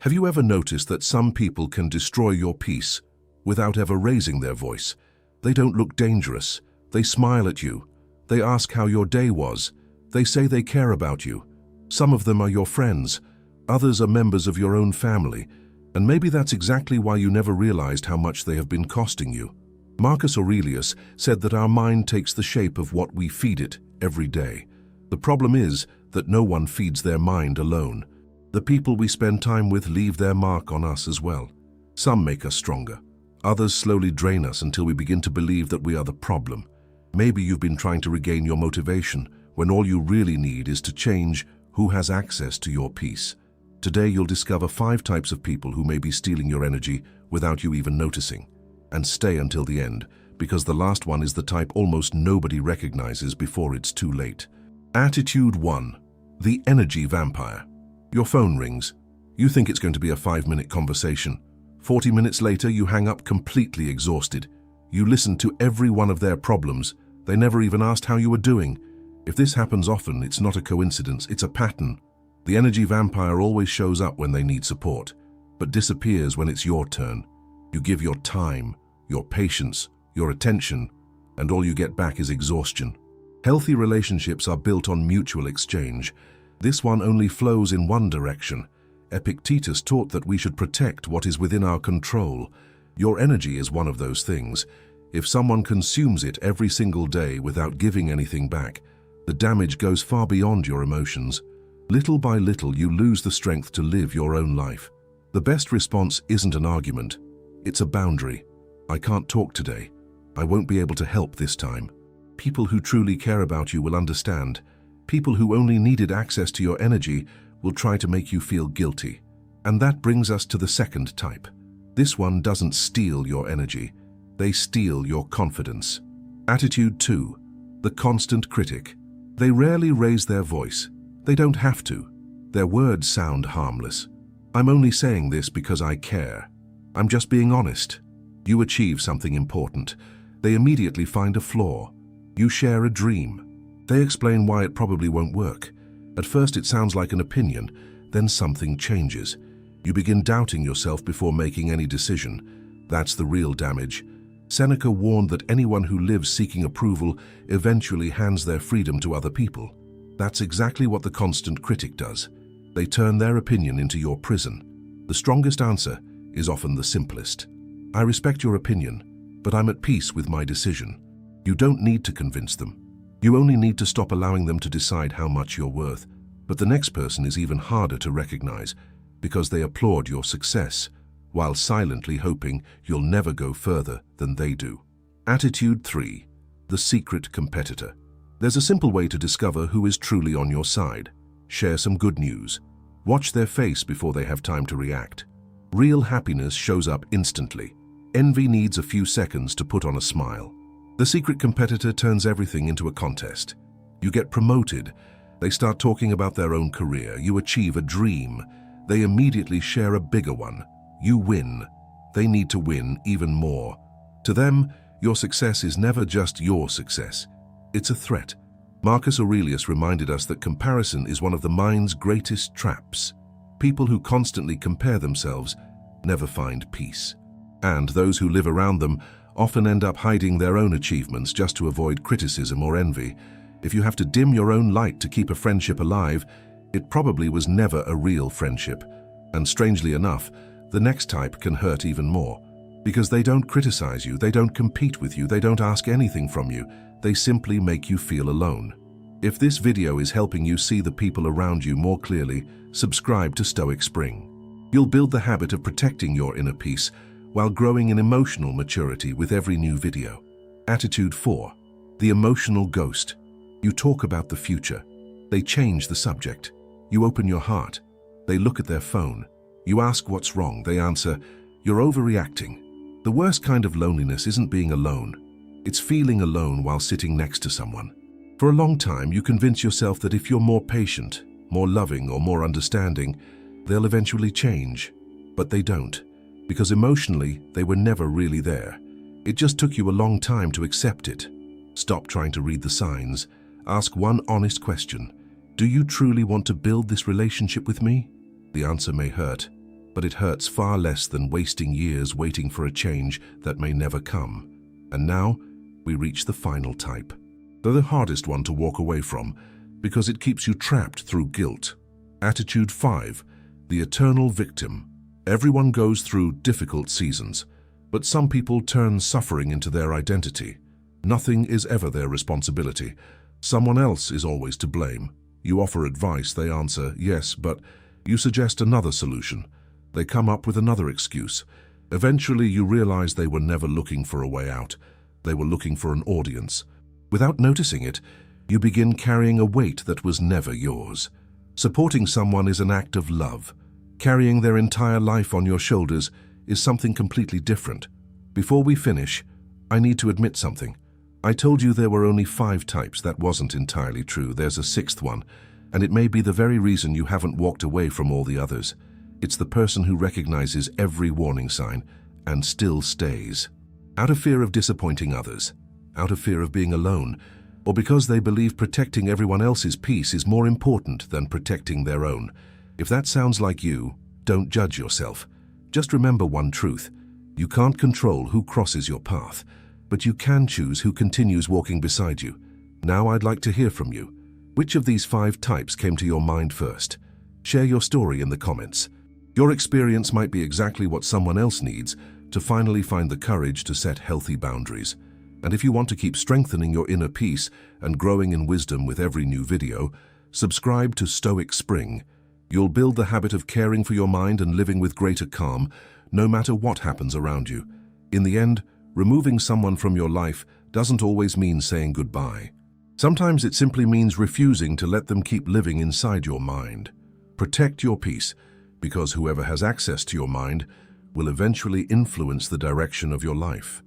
Have you ever noticed that some people can destroy your peace without ever raising their voice? They don't look dangerous. They smile at you. They ask how your day was. They say they care about you. Some of them are your friends. Others are members of your own family. And maybe that's exactly why you never realized how much they have been costing you. Marcus Aurelius said that our mind takes the shape of what we feed it every day. The problem is that no one feeds their mind alone. The people we spend time with leave their mark on us as well. Some make us stronger. Others slowly drain us until we begin to believe that we are the problem. Maybe you've been trying to regain your motivation when all you really need is to change who has access to your peace. Today you'll discover 5 types of people who may be stealing your energy without you even noticing. And stay until the end, because the last one is the type almost nobody recognizes before it's too late. Attitude 1. The energy vampire. Your phone rings. You think it's going to be a 5-minute conversation. 40 minutes later, you hang up completely exhausted. You listened to every one of their problems. They never even asked how you were doing. If this happens often, it's not a coincidence, it's a pattern. The energy vampire always shows up when they need support, but disappears when it's your turn. You give your time, your patience, your attention, and all you get back is exhaustion. Healthy relationships are built on mutual exchange. This one only flows in one direction. Epictetus taught that we should protect what is within our control. Your energy is one of those things. If someone consumes it every single day without giving anything back, the damage goes far beyond your emotions. Little by little, you lose the strength to live your own life. The best response isn't an argument. It's a boundary. I can't talk today. I won't be able to help this time. People who truly care about you will understand. People who only needed access to your energy will try to make you feel guilty. And that brings us to the second type. This one doesn't steal your energy. They steal your confidence. Attitude 2. The constant critic. They rarely raise their voice. They don't have to. Their words sound harmless. I'm only saying this because I care. I'm just being honest. You achieve something important. They immediately find a flaw. You share a dream. They explain why it probably won't work. At first it sounds like an opinion, then something changes. You begin doubting yourself before making any decision. That's the real damage. Seneca warned that anyone who lives seeking approval eventually hands their freedom to other people. That's exactly what the constant critic does. They turn their opinion into your prison. The strongest answer is often the simplest. I respect your opinion, but I'm at peace with my decision. You don't need to convince them. You only need to stop allowing them to decide how much you're worth. But the next person is even harder to recognize because they applaud your success while silently hoping you'll never go further than they do. Attitude 3. The secret competitor. There's a simple way to discover who is truly on your side. Share some good news. Watch their face before they have time to react. Real happiness shows up instantly. Envy needs a few seconds to put on a smile. The secret competitor turns everything into a contest. You get promoted. They start talking about their own career. You achieve a dream. They immediately share a bigger one. You win. They need to win even more. To them, your success is never just your success. It's a threat. Marcus Aurelius reminded us that comparison is one of the mind's greatest traps. People who constantly compare themselves never find peace. And those who live around them often end up hiding their own achievements just to avoid criticism or envy. If you have to dim your own light to keep a friendship alive, it probably was never a real friendship. And strangely enough, the next type can hurt even more. Because they don't criticize you, they don't compete with you, they don't ask anything from you. They simply make you feel alone. If this video is helping you see the people around you more clearly, subscribe to Stoic Spring. You'll build the habit of protecting your inner peace while growing in emotional maturity with every new video. Attitude 4. The emotional ghost. You talk about the future. They change the subject. You open your heart. They look at their phone. You ask what's wrong. They answer, "You're overreacting." The worst kind of loneliness isn't being alone. It's feeling alone while sitting next to someone. For a long time, you convince yourself that if you're more patient, more loving, or more understanding, they'll eventually change. But they don't. Because emotionally, they were never really there. It just took you a long time to accept it. Stop trying to read the signs. Ask one honest question. Do you truly want to build this relationship with me? The answer may hurt. but it hurts far less than wasting years waiting for a change that may never come. And now, we reach the final type. They're the hardest one to walk away from, because it keeps you trapped through guilt. Attitude 5, the eternal victim. Everyone goes through difficult seasons, but some people turn suffering into their identity. Nothing is ever their responsibility. Someone else is always to blame. You offer advice, they answer, yes, but you suggest another solution. They come up with another excuse. Eventually, you realize they were never looking for a way out. They were looking for an audience. Without noticing it, you begin carrying a weight that was never yours. Supporting someone is an act of love. Carrying their entire life on your shoulders is something completely different. Before we finish, I need to admit something. I told you there were only 5 types. That wasn't entirely true. There's a 6th one, and it may be the very reason you haven't walked away from all the others. It's the person who recognizes every warning sign and still stays. Out of fear of disappointing others, out of fear of being alone, or because they believe protecting everyone else's peace is more important than protecting their own. If that sounds like you, don't judge yourself. Just remember one truth. You can't control who crosses your path, but you can choose who continues walking beside you. Now I'd like to hear from you. Which of these 5 types came to your mind first? Share your story in the comments. Your experience might be exactly what someone else needs to finally find the courage to set healthy boundaries. And if you want to keep strengthening your inner peace and growing in wisdom with every new video, subscribe to Stoic Spring. You'll build the habit of caring for your mind and living with greater calm, no matter what happens around you. In the end, removing someone from your life doesn't always mean saying goodbye. Sometimes it simply means refusing to let them keep living inside your mind. Protect your peace, because whoever has access to your mind will eventually influence the direction of your life.